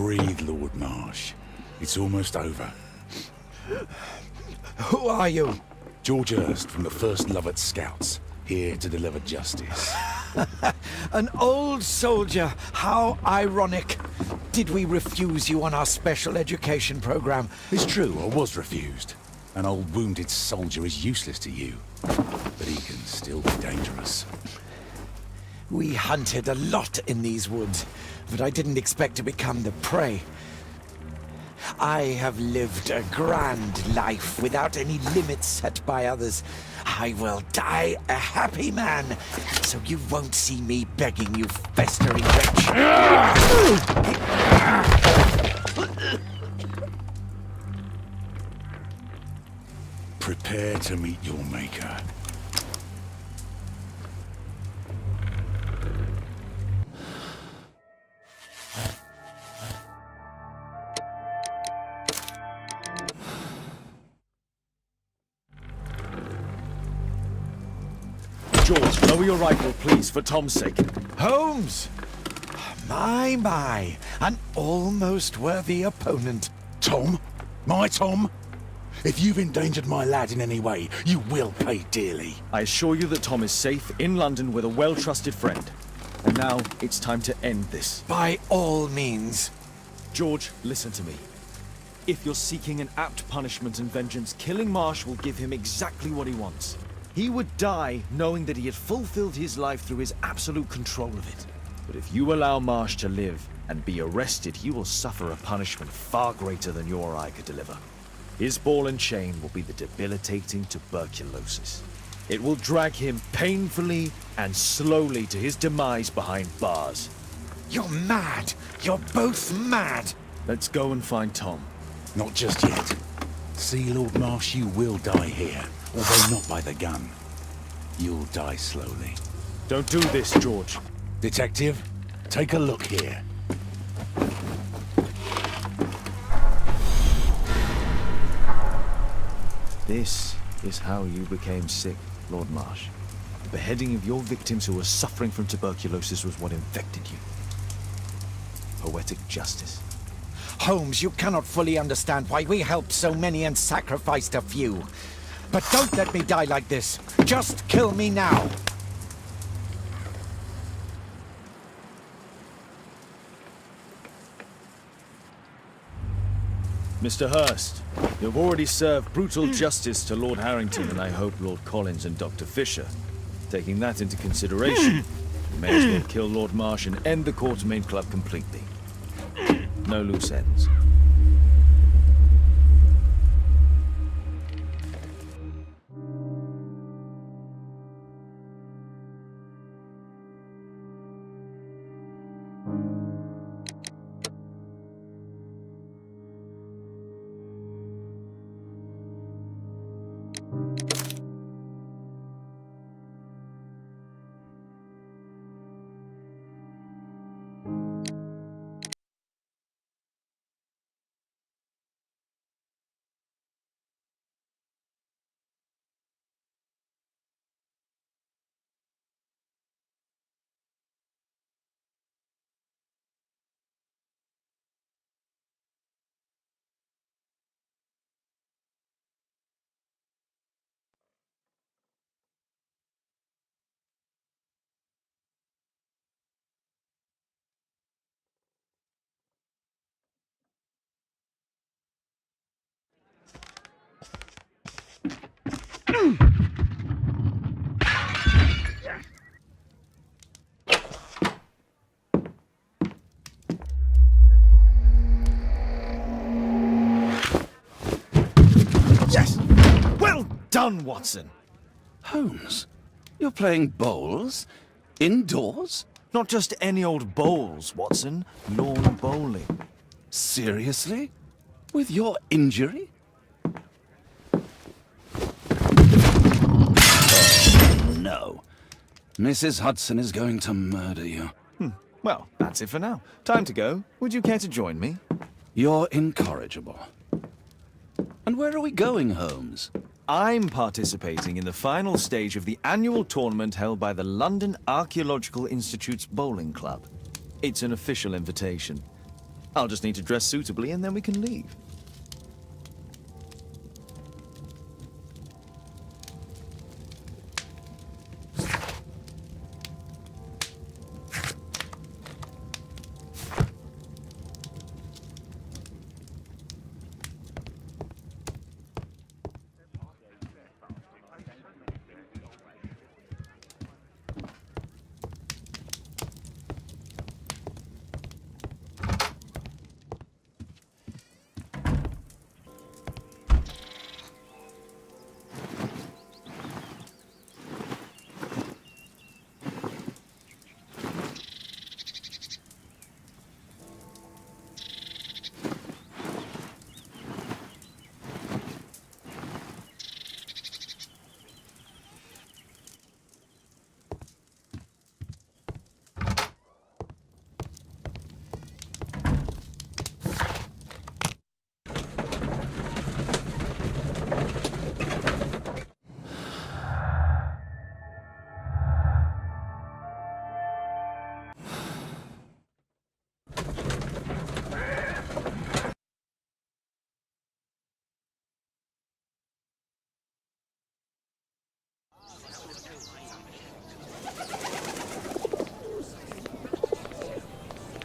Breathe, Lord Marsh. It's almost over. Who are you? George Hurst from the 1st Lovett Scouts, here to deliver justice. An old soldier. How ironic. Did we refuse you on our special education program? It's true, I was refused. An old wounded soldier is useless to you, but he can still be dangerous. We hunted a lot in these woods, but I didn't expect to become the prey. I have lived a grand life without any limits set by others. I will die a happy man, so you won't see me begging you, festering wretch. Prepare to meet your maker. George, lower your rifle, please, for Tom's sake. Holmes! My, an almost worthy opponent. Tom? My Tom? If you've endangered my lad in any way, you will pay dearly. I assure you that Tom is safe in London with a well-trusted friend. And now, it's time to end this. By all means. George, listen to me. If you're seeking an apt punishment and vengeance, killing Marsh will give him exactly what he wants. He would die knowing that he had fulfilled his life through his absolute control of it. But if you allow Marsh to live and be arrested, he will suffer a punishment far greater than you or I could deliver. His ball and chain will be the debilitating tuberculosis. It will drag him painfully and slowly to his demise behind bars. You're mad. You're both mad. Let's go and find Tom. Not just yet. See, Lord Marsh, you will die here, although not by the gun. You'll die slowly. Don't do this, George. Detective, take a look here. This is how you became sick, Lord Marsh. The beheading of your victims who were suffering from tuberculosis was what infected you. Poetic justice. Holmes, you cannot fully understand why we helped so many and sacrificed a few. But don't let me die like this. Just kill me now. Mr. Hurst, you've already served brutal justice to Lord Harrington and I hope Lord Collins and Dr. Fisher. Taking that into consideration, you may as well kill Lord Marsh and end the Quartermain Club completely. No loose ends. Yes! Well done, Watson! Holmes, you're playing bowls? Indoors? Not just any old bowls, Watson. Lawn bowling. Seriously? With your injury? Oh, no. Mrs. Hudson is going to murder you. Well, that's it for now. Time to go. Would you care to join me? You're incorrigible. And where are we going, Holmes? I'm participating in the final stage of the annual tournament held by the London Archaeological Institute's Bowling Club. It's an official invitation. I'll just need to dress suitably and then we can leave.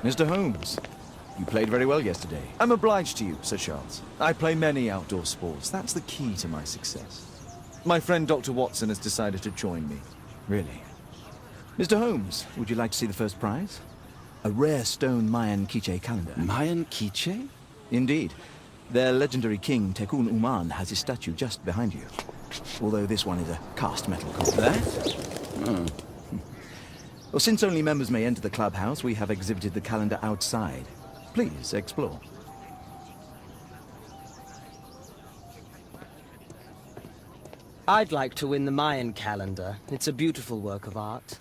Mr. Holmes, you played very well yesterday. I'm obliged to you, Sir Charles. I play many outdoor sports. That's the key to my success. My friend Dr. Watson has decided to join me. Really? Mr. Holmes, would you like to see the first prize? A rare stone Mayan quiche calendar. Mayan quiche? Indeed. Their legendary king, Tekun Uman, has his statue just behind you. Although this one is a cast metal copy. That? Well, since only members may enter the clubhouse, we have exhibited the calendar outside. Please, explore. I'd like to win the Mayan calendar. It's a beautiful work of art.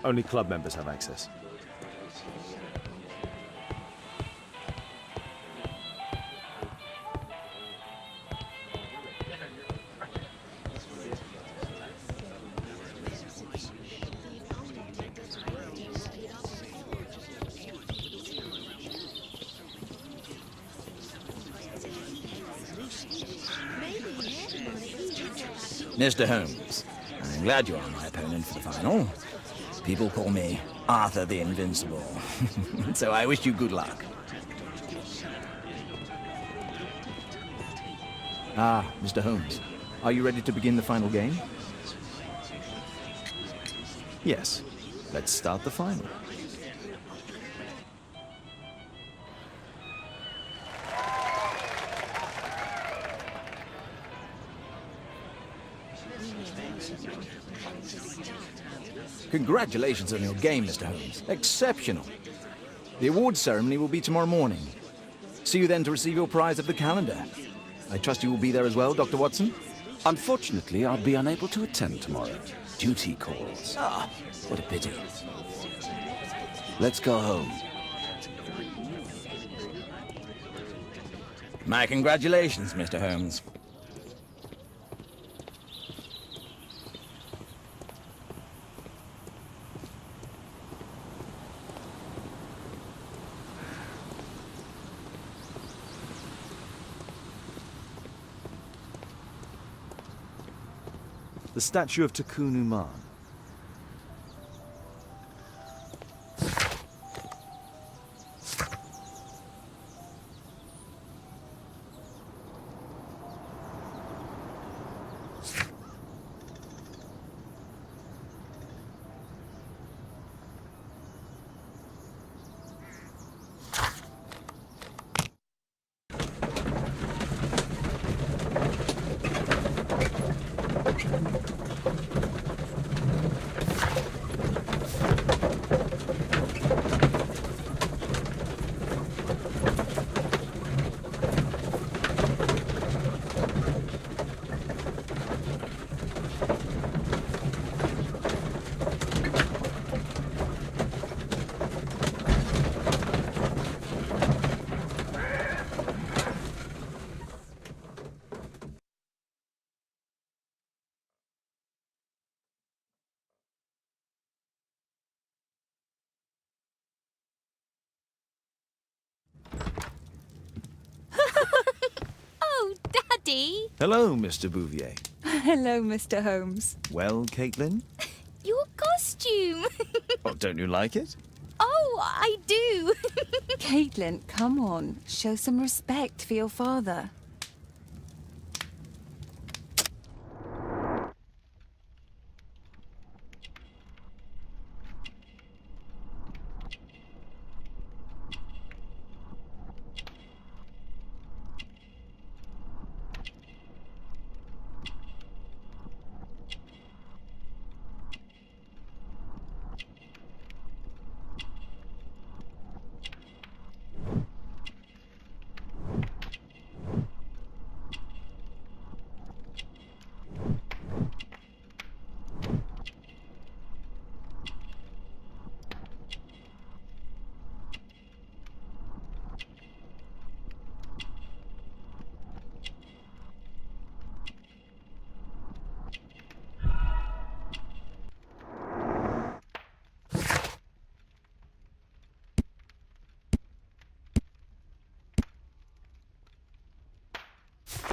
Only club members have access. Mr. Holmes, I'm glad you are my opponent for the final. People call me Arthur the Invincible, so I wish you good luck. Ah, Mr. Holmes, are you ready to begin the final game? Yes. Let's start the final. Congratulations on your game, Mr. Holmes. Exceptional. The awards ceremony will be tomorrow morning. See you then to receive your prize of the calendar. I trust you will be there as well, Dr. Watson? Unfortunately, I'll be unable to attend tomorrow. Duty calls. Ah, what a pity. Let's go home. My congratulations, Mr. Holmes. The statue of Tekun Uman. Daddy. Hello, Mr. Bouvier. Hello, Mr. Holmes. Well, Caitlin? Your costume. Oh, don't you like it? Oh, I do. Caitlin, come on. Show some respect for your father.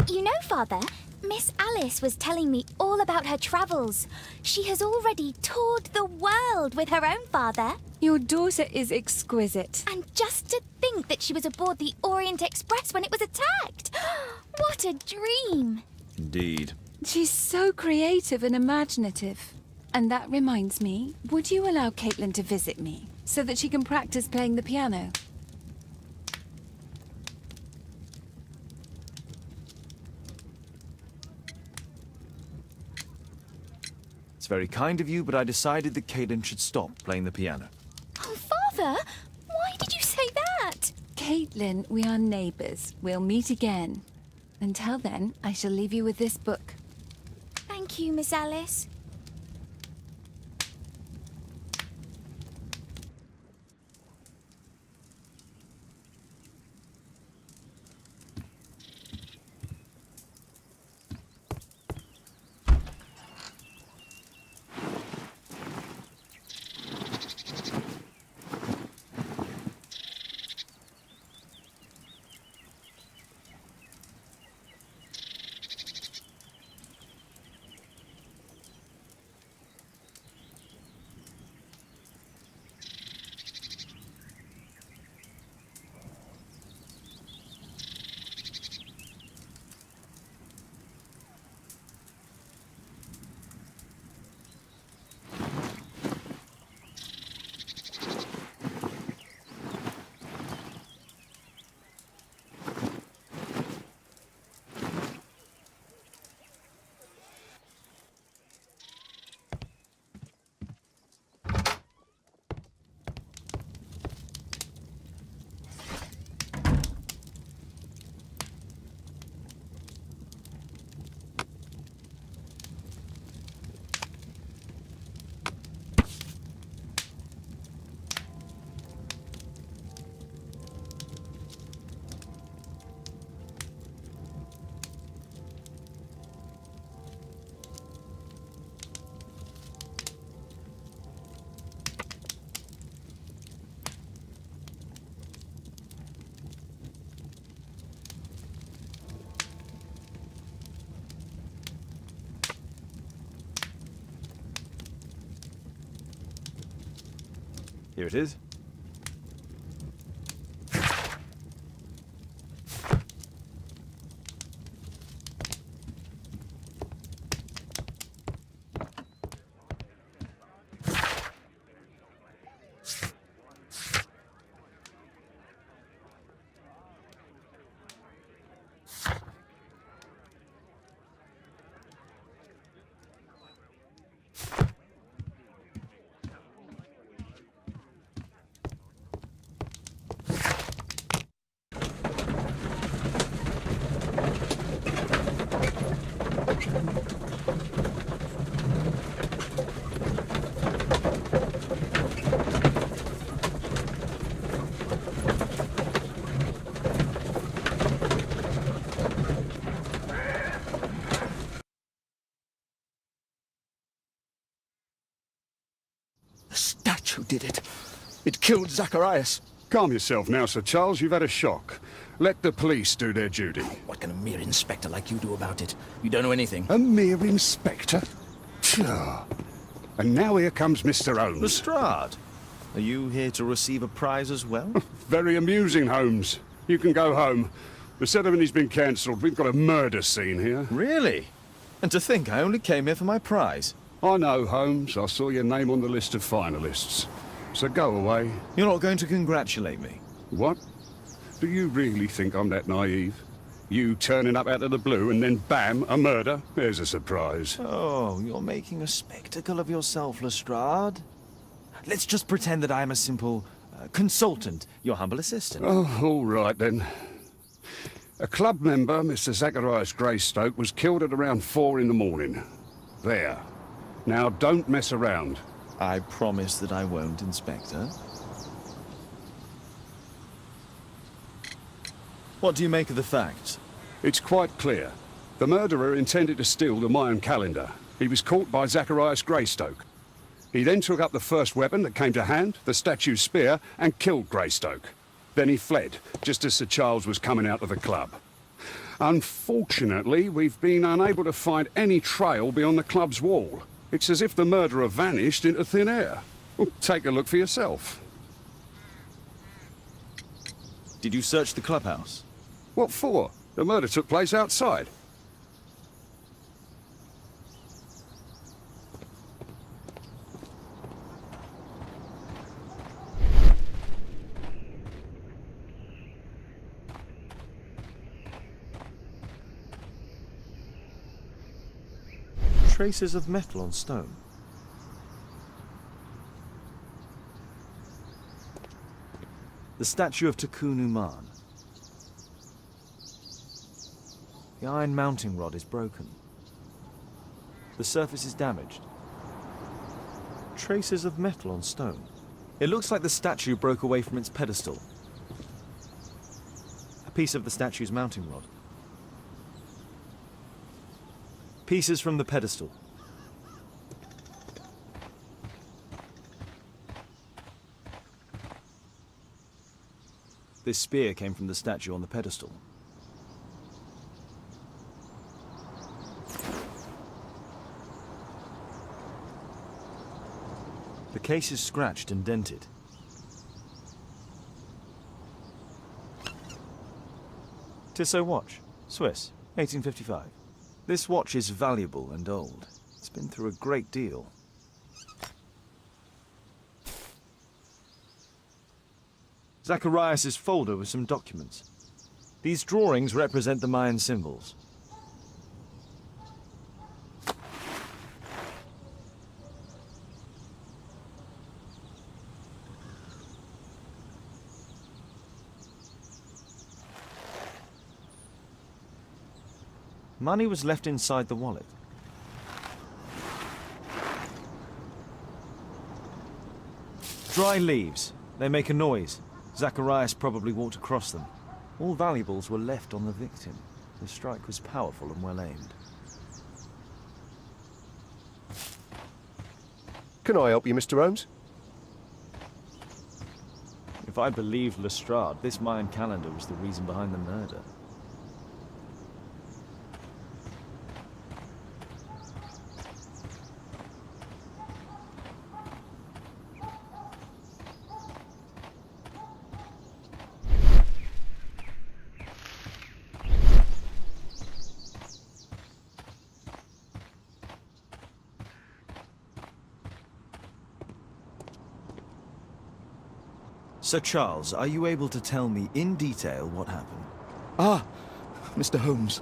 You know, Father, Miss Alice was telling me all about her travels. She has already toured the world with her own father. Your daughter is exquisite. And just to think that she was aboard the Orient Express when it was attacked. What a dream. Indeed. She's so creative and imaginative. And that reminds me, would you allow Caitlin to visit me so that she can practice playing the piano? It's very kind of you, but I decided that Caitlin should stop playing the piano. Oh, Father, why did you say that? Caitlin, we are neighbours. We'll meet again. Until then, I shall leave you with this book. Thank you, Miss Alice. Here it is. The statue did it. It killed Zacharias. Calm yourself now, Sir Charles. You've had a shock. Let the police do their duty. What can a mere inspector like you do about it? You don't know anything. A mere inspector? Phew. And now here comes Mr. Holmes. Lestrade, are you here to receive a prize as well? Very amusing, Holmes. You can go home. The ceremony's been cancelled. We've got a murder scene here. Really? And to think I only came here for my prize. I know, Holmes. I saw your name on the list of finalists. So go away. You're not going to congratulate me? What? Do you really think I'm that naive? You turning up out of the blue and then bam, a murder? There's a surprise. Oh, you're making a spectacle of yourself, Lestrade. Let's just pretend that I'm a simple consultant, your humble assistant. Oh, all right then. A club member, Mr. Zacharias Greystoke, was killed at around 4 in the morning. There. Now, don't mess around. I promise that I won't, Inspector. What do you make of the facts? It's quite clear. The murderer intended to steal the Mayan calendar. He was caught by Zacharias Greystoke. He then took up the first weapon that came to hand, the statue's spear, and killed Greystoke. Then he fled, just as Sir Charles was coming out of the club. Unfortunately, we've been unable to find any trail beyond the club's wall. It's as if the murderer vanished into thin air. Well, take a look for yourself. Did you search the clubhouse? What for? The murder took place outside. Traces of metal on stone. The statue of Tikkun Uman. The iron mounting rod is broken. The surface is damaged. Traces of metal on stone. It looks like the statue broke away from its pedestal. A piece of the statue's mounting rod. Pieces from the pedestal. This spear came from the statue on the pedestal. The case is scratched and dented. Tissot watch, Swiss, 1855. This watch is valuable and old. It's been through a great deal. Zacharias' folder with some documents. These drawings represent the Mayan symbols. Money was left inside the wallet. Dry leaves. They make a noise. Zacharias probably walked across them. All valuables were left on the victim. The strike was powerful and well aimed. Can I help you, Mr. Holmes? If I believed Lestrade, this Mayan calendar was the reason behind the murder. Sir Charles, are you able to tell me in detail what happened? Ah, Mr. Holmes.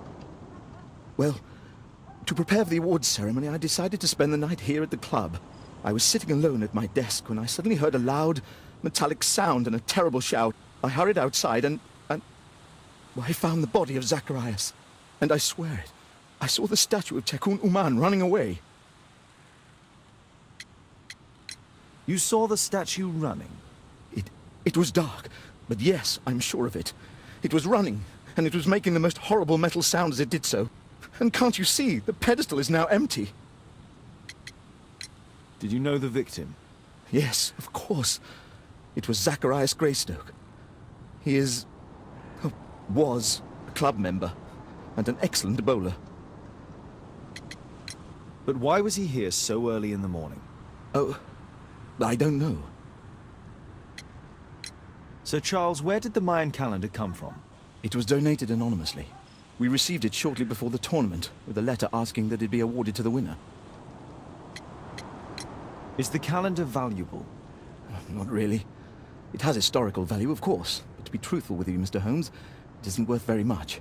Well, to prepare for the awards ceremony, I decided to spend the night here at the club. I was sitting alone at my desk when I suddenly heard a loud, metallic sound and a terrible shout. I hurried outside and well, I found the body of Zacharias. And I swear it, I saw the statue of Tikkun Uman running away. You saw the statue running? It was dark, but yes, I'm sure of it. It was running, and it was making the most horrible metal sound as it did so. And can't you see, the pedestal is now empty. Did you know the victim? Yes, of course. It was Zacharias Greystoke. He is... was a club member, and an excellent bowler. But why was he here so early in the morning? Oh, I don't know. Sir Charles, where did the Mayan calendar come from? It was donated anonymously. We received it shortly before the tournament, with a letter asking that it be awarded to the winner. Is the calendar valuable? Not really. It has historical value, of course, but to be truthful with you, Mr. Holmes, it isn't worth very much.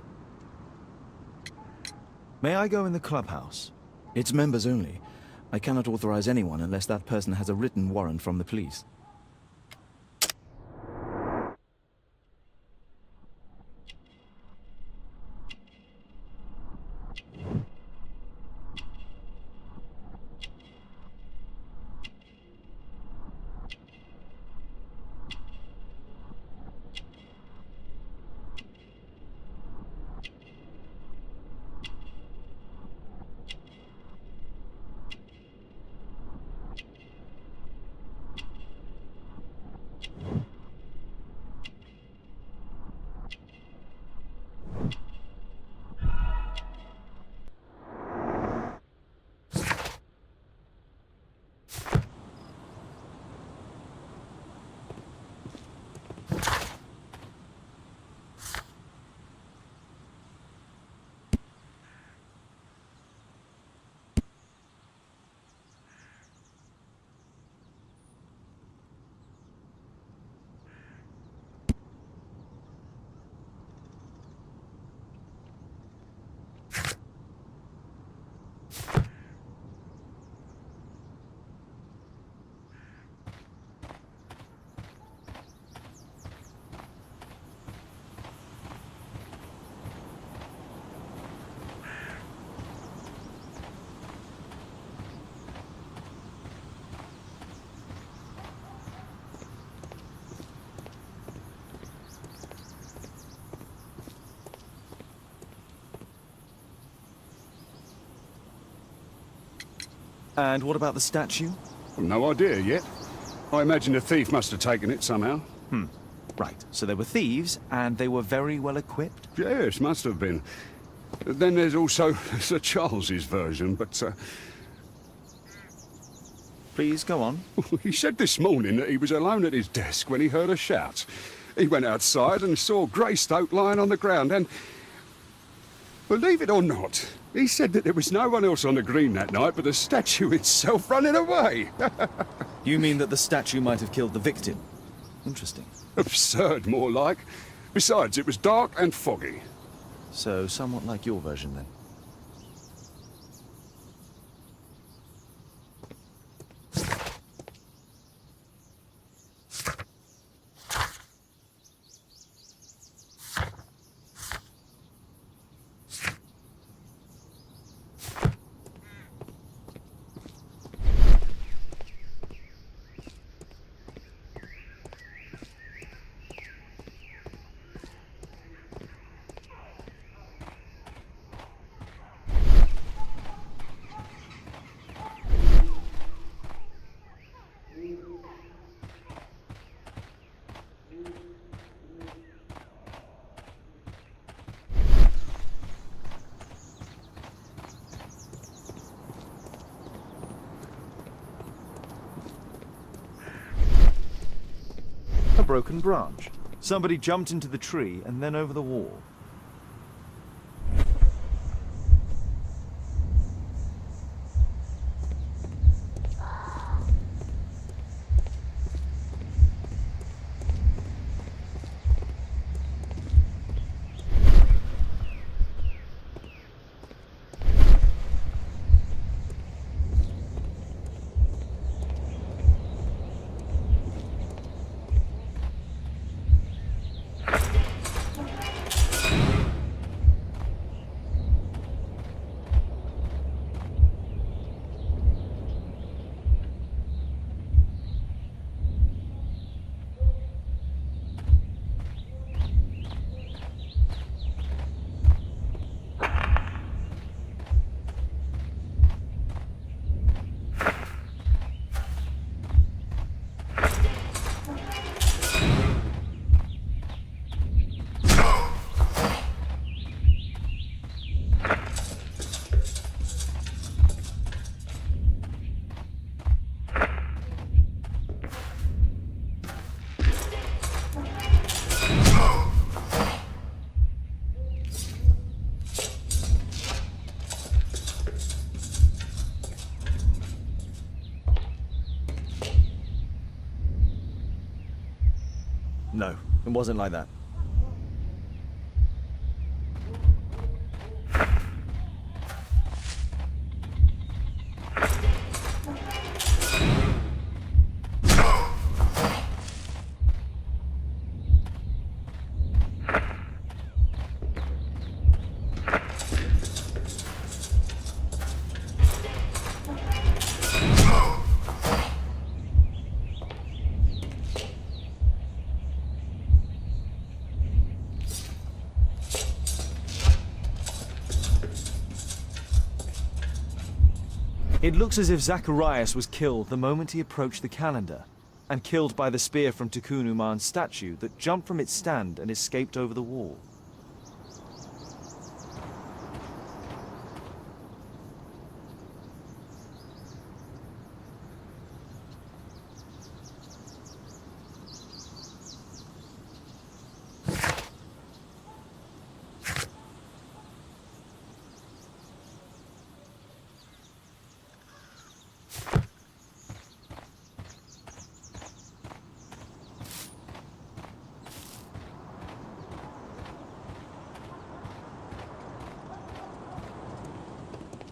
May I go in the clubhouse? It's members only. I cannot authorize anyone unless that person has a written warrant from the police. And what about the statue? No idea yet. I imagine a thief must have taken it somehow. Right, so they were thieves, and they were very well equipped? Yes, must have been. Then there's also Sir Charles's version, but Please, go on. he said this morning that he was alone at his desk when he heard a shout. He went outside and saw Greystoke lying on the ground and... believe it or not, he said that there was no one else on the green that night but the statue itself running away. You mean that the statue might have killed the victim? Interesting. Absurd, more like. Besides, it was dark and foggy. So, somewhat like your version, then. A broken branch. Somebody jumped into the tree and then over the wall. No, it wasn't like that. It looks as if Zacharias was killed the moment he approached the calendar, and killed by the spear from Tikkun Uman's statue that jumped from its stand and escaped over the wall.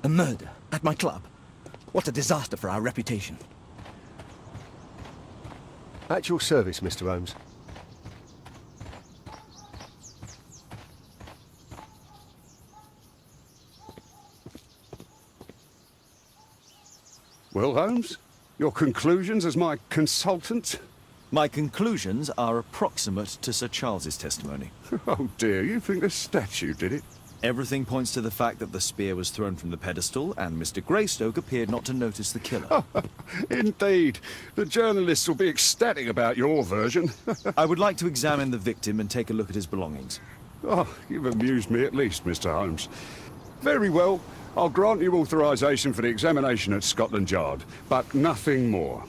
A murder at my club. What a disaster for our reputation. At your service, Mr. Holmes. Well, Holmes, your conclusions as my consultant? My conclusions are approximate to Sir Charles's testimony. Oh dear, you think the statue did it? Everything points to the fact that the spear was thrown from the pedestal, and Mr. Greystoke appeared not to notice the killer. Indeed. The journalists will be ecstatic about your version. I would like to examine the victim and take a look at his belongings. Oh, you've amused me at least, Mr. Holmes. Very well. I'll grant you authorization for the examination at Scotland Yard, but nothing more.